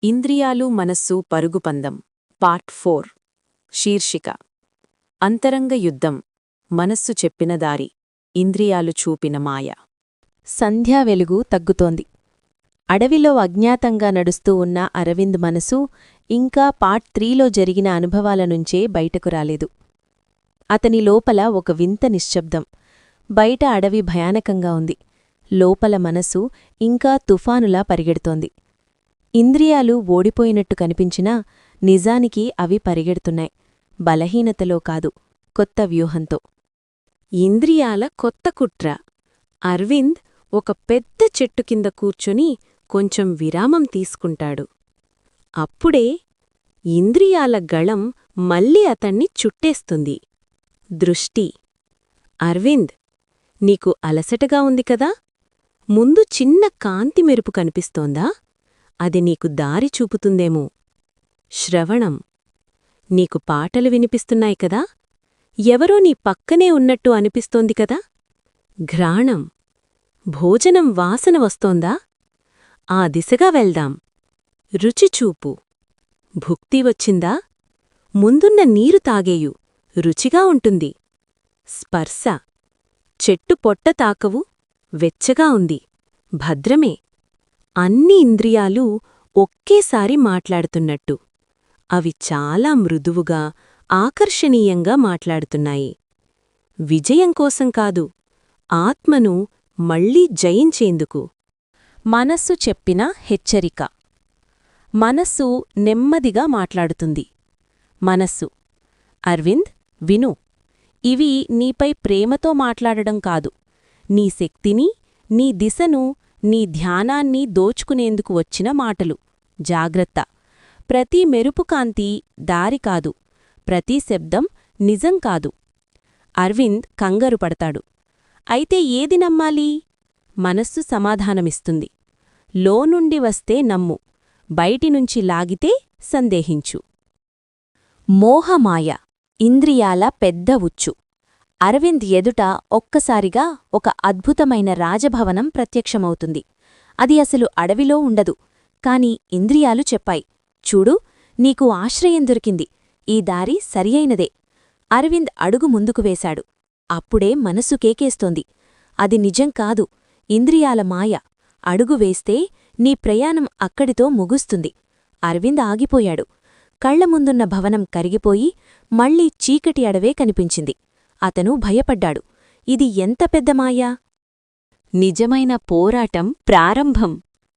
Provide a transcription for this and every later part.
ఇంద్రియాలు మనస్సు పరుగుపందం పార్ట్ 4 శీర్షిక అంతరంగ యుద్ధం మనస్సు చెప్పిన దారి ఇంద్రియాలు చూపిన మాయ. సంధ్యా వెలుగు తగ్గుతోంది. అడవిలో అజ్ఞాతంగా నడుస్తూ ఉన్న అరవింద్ మనసు ఇంకా పార్ట్ 3లో జరిగిన అనుభవాల నుంచే బయటకు రాలేదు. అతని లోపల ఒక వింత నిశ్శబ్దం. బయట అడవి భయానకంగా ఉంది. లోపల మనసు ఇంకా తుఫానులా పరిగెడుతోంది. ఇంద్రియాలు ఓడిపోయినట్టు కనిపించినా నిజానికి అవి పరిగెడుతున్నాయి. బలహీనతలో కాదు, కొత్త వ్యూహంతో. ఇంద్రియాల కొత్త కుట్ర. అరవింద్ ఒక పెద్ద చెట్టు కింద కూర్చొని కొంచెం విరామం తీసుకుంటాడు. అప్పుడే ఇంద్రియాల గళం మళ్ళీ అతన్ని చుట్టేస్తుంది. దృష్టి. అరవింద్, నీకు అలసటగా ఉంది కదా? ముందు చిన్న కాంతి మెరుపు కనిపిస్తోందా? అది నీకు దారి చూపుతుందేమో. శ్రవణం. నీకు పాటలు వినిపిస్తున్నాయి కదా? ఎవరో నీ పక్కనే ఉన్నట్టు అనిపిస్తోంది కదా? ఘ్రాణం. భోజనం వాసన వస్తోందా? ఆ దిశగా వెళ్దాం. రుచిచూపు. భుక్తి వచ్చిందా? ముందున్న నీరు తాగేయు, రుచిగా ఉంటుంది. స్పర్శ. చెట్టు పొట్ట తాకవు, వెచ్చగా ఉంది, భద్రమే. అన్ని ఇంద్రియాలు ఒక్కేసారి మాట్లాడుతున్నట్టు. అవి చాలా మృదువుగా, ఆకర్షణీయంగా మాట్లాడుతున్నాయి. విజయం కోసం కాదు, ఆత్మను మళ్లీ జయించేందుకు. మనస్సు చెప్పిన హెచ్చరిక. మనస్సు నెమ్మదిగా మాట్లాడుతుంది. మనస్సు: అరవింద్, విను. ఇవి నీపై ప్రేమతో మాట్లాడడం కాదు, నీ శక్తిని, నీ దిశను, నీ ధ్యానాన్ని దోచుకునేందుకు వచ్చిన మాటలు. జాగ్రత్త. ప్రతి మెరుపుకాంతి దారి కాదు, ప్రతి శబ్దం నిజం కాదు. అరవింద్ కంగారుపడతాడు. అయితే ఏది నమ్మాలి? మనస్సు సమాధానమిస్తుంది. లోనుండి వస్తే నమ్ము, బయటినుంచి లాగితే సందేహించు. మోహమాయ. ఇంద్రియాల పెద్ద ఉచ్చు. అరవింద్ ఎదుట ఒక్కసారిగా ఒక అద్భుతమైన రాజభవనం ప్రత్యక్షమవుతుంది. అది అసలు అడవిలో ఉండదు, కాని ఇంద్రియాలు చెప్పాయి, చూడు, నీకు ఆశ్రయం దొరికింది, ఈ దారి సరియైనదే. అరవింద్ అడుగు ముందుకు వేశాడు. అప్పుడే మనసు కేకేస్తోంది, అది నిజం కాదు, ఇంద్రియాల మాయ. అడుగు వేస్తే నీ ప్రయాణం అక్కడితో ముగుస్తుంది. అరవింద్ ఆగిపోయాడు. కళ్ల ముందున్న భవనం కరిగిపోయి మళ్లీ చీకటి అడవే కనిపించింది. అతను భయపడ్డాడు. ఇది ఎంత పెద్ద మాయా! నిజమైన పోరాటం ప్రారంభం.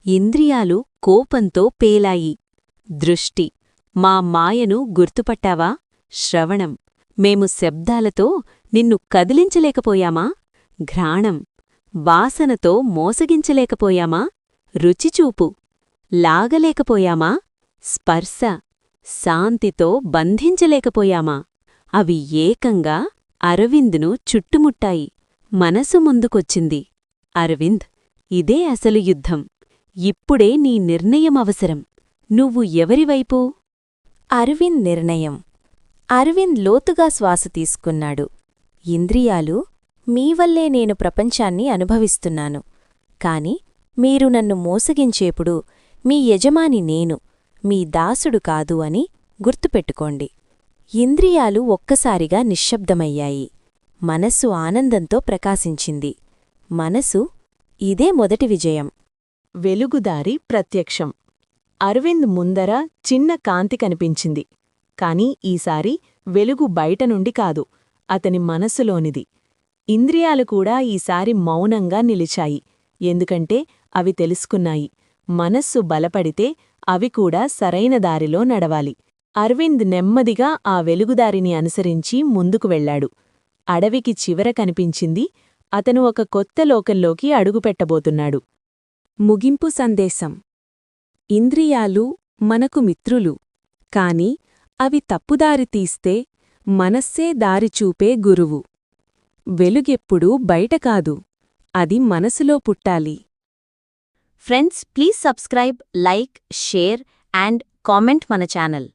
ఇంద్రియాలు కోపంతో పేలాయి. దృష్టి. మా మాయను గుర్తుపట్టావా? శ్రవణం. మేము శబ్దాలతో నిన్ను కదిలించలేకపోయామా? ఘ్రాణం. వాసనతో మోసగించలేకపోయామా? రుచిచూపు. లాగలేకపోయామా? స్పర్శ. శాంతితో బంధించలేకపోయామా? అవి ఏకంగా అరవింద్ను చుట్టుముట్టాయి. మనసు ముందుకొచ్చింది. అరవింద్, ఇదే అసలు యుద్ధం. ఇప్పుడే నీ నిర్ణయం అవసరం. నువ్వు ఎవరివైపు? అరవింద్ నిర్ణయం. అరవింద్ లోతుగా శ్వాస తీసుకున్నాడు. ఇంద్రియాలు, మీవల్లే నేను ప్రపంచాన్ని అనుభవిస్తున్నాను. కాని మీరు నన్ను మోసగించేప్పుడు మీ యజమాని నేను, మీ దాసుడు కాదు అని గుర్తుపెట్టుకోండి. ఇంద్రియాలు ఒక్కసారిగా నిశ్శబ్దమయ్యాయి. మనస్సు ఆనందంతో ప్రకాశించింది. మనసు: ఇదే మొదటి విజయం. వెలుగుదారి ప్రత్యక్షం. అరవింద్ ముందర చిన్న కాంతి కనిపించింది. కాని ఈసారి వెలుగు బయటనుండి కాదు, అతని మనస్సులోనిది. ఇంద్రియాలు కూడా ఈసారి మౌనంగా నిలిచాయి. ఎందుకంటే అవి తెలుసుకున్నాయి, మనస్సు బలపడితే అవి కూడా సరైన దారిలో నడవాలి. అరవింద్ నెమ్మదిగా ఆ వెలుగుదారిని అనుసరించి ముందుకు వెళ్లాడు. అడవికి చివర కనిపించింది. అతను ఒక కొత్త లోకంలోకి అడుగుపెట్టబోతున్నాడు. ముగింపు సందేశం. ఇంద్రియాలు మనకు మిత్రులు, కాని అవి తప్పుదారి తీస్తే మనస్సే దారిచూపే గురువు. వెలుగెప్పుడూ బయట కాదు, అది మనసులో పుట్టాలి. Friends, please subscribe, like, share and comment మన ఛానల్.